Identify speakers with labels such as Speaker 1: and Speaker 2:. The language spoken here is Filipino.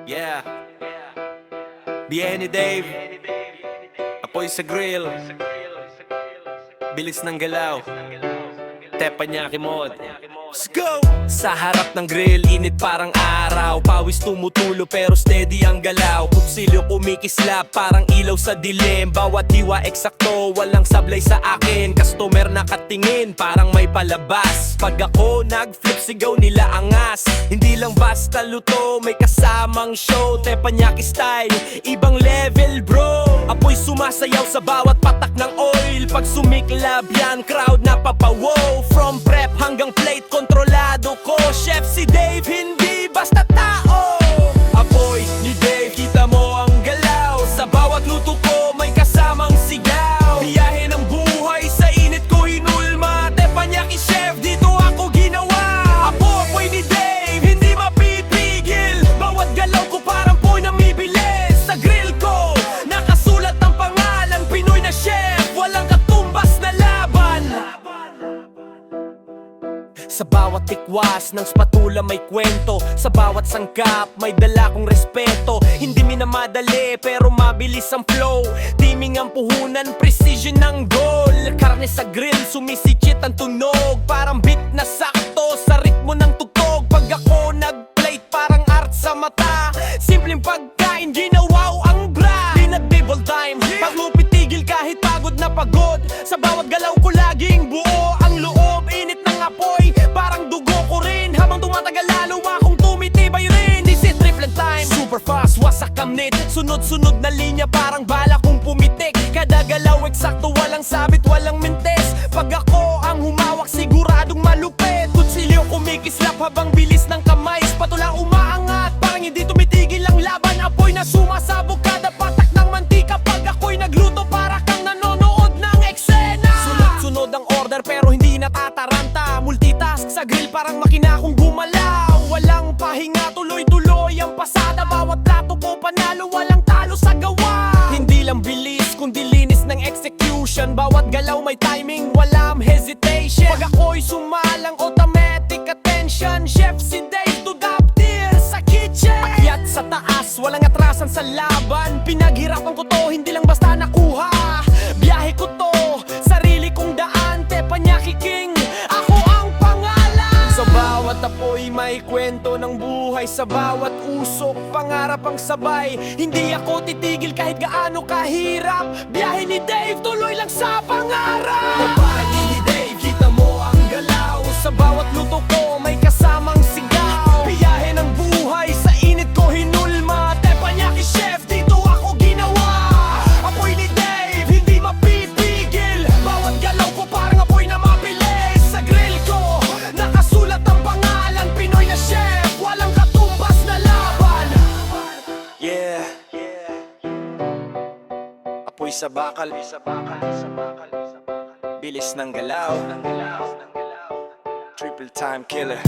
Speaker 1: Yeah, Bien ni Dave, apoy sa grill, bilis ng galaw, teppanyaki mod. Let's go! Sa harap ng grill, init parang araw. Pawis tumutulo pero steady ang galaw. Kutsilyo kumikislap parang ilaw sa dilim. Bawat diwa eksakto, walang sablay sa akin. Customer nakatingin, parang may palabas. Pag ako nag-flip, sigaw nila angas. Hindi lang basta luto, may kasamang show. Teppanyaki style, ibang level bro. Apoy sumasayaw sa bawat patak ng oil. Pag sumiklab yan, crowd napapawow. From prep hanggang plate, kontrolado ko. Chef si Dave, hindi basta tao. Apoy ni Dave, kita mo ang galaw. Sa bawat luto ko, may kasamang sigaw. Biyahe ng buhay, sa init ko hinulma. Teppanyaki chef, dito ako ginawa. Apoy ni Dave, hindi mapipigil. Bawat galaw ko parang po'y namibilis. Sa grill ko, nakasulat ang pangalan, Pinoy na chef, walang katumbas na laban. Sa bawat tikwas ng spatula may kwento. Sa bawat sangkap may dala kong respeto. Hindi minamadali pero mabilis ang flow. Timing ang puhunan, precision ng goal. Karne sa grill, sumisikit ang tunog. Parang beat na sakto sa ritmo ng tugtog. Pag ako nag-plate parang art sa mata. Simpleng pagkain, ginawaw ang bra. Di nag-double time, paglupit tigil kahit pagod na pagod. Sa bawat galaw ko laging buo ang loob. Init ng apoy, parang dugo ko rin. Habang tumatagal lalo akong tumitibay rin. This is triple time, super fast, wasak kamnit. Sunod-sunod na linya, parang bala kong pumitik. Kada galaw eksakto, walang sabit, walang mintes. Pag ako ang humawak, siguradong malupit. Kutsilyo kumikislap habang bilis ng kamay. Spatula umaangat, parang hindi tumitigil ang laban. Apoy na sumasabog kada patak ng mantika. Pag ako'y nagluto, para kang nanonood ng eksena. Sunod-sunod ang order pero hindi natataranta. Multitask sa grill, parang makina akong gumalaw. Walang pahinga, tuloy-tuloy ang pasada. Bawat plato ko panalo, walang talo sa gawa. Hindi lang bilis, kundi linis ng execution. Bawat galaw may timing, walang hesitation. Pag ako'y sumalang, automatic attention. Chef si Dave to top tier sa kitchen. Akyat sa taas, walang atrasan sa laban. Pinaghirapan ko to, hindi lang basta nakuha. Biyahe ko to, sarili kong daan. Teppanyaki king, ako ang pangalan. Sa bawat apoy may kwento ng buhay. Sa bawat usok, pangarap ang sabay. Hindi ako titigil kahit gaano kahirap. Biyahe ni Dave, tuloy lang sa pangarap. Biyahe ni Dave, kita mo ang galaw. Sa bawat luto ko may kasamang sigaw. Biyahe ng buhay, sa init ko hinulma. Teppanyaki chef, dito ako ginawa. Apoy ni Dave, hindi mapipigil. Bawat galaw ko parang apoy na mabilis. Sa grill ko, nakasulat ang pangalan, Pinoy na chef, walang katumbas na laban. Yeah, apoy sa bakal, bilis ng galaw, triple time killer.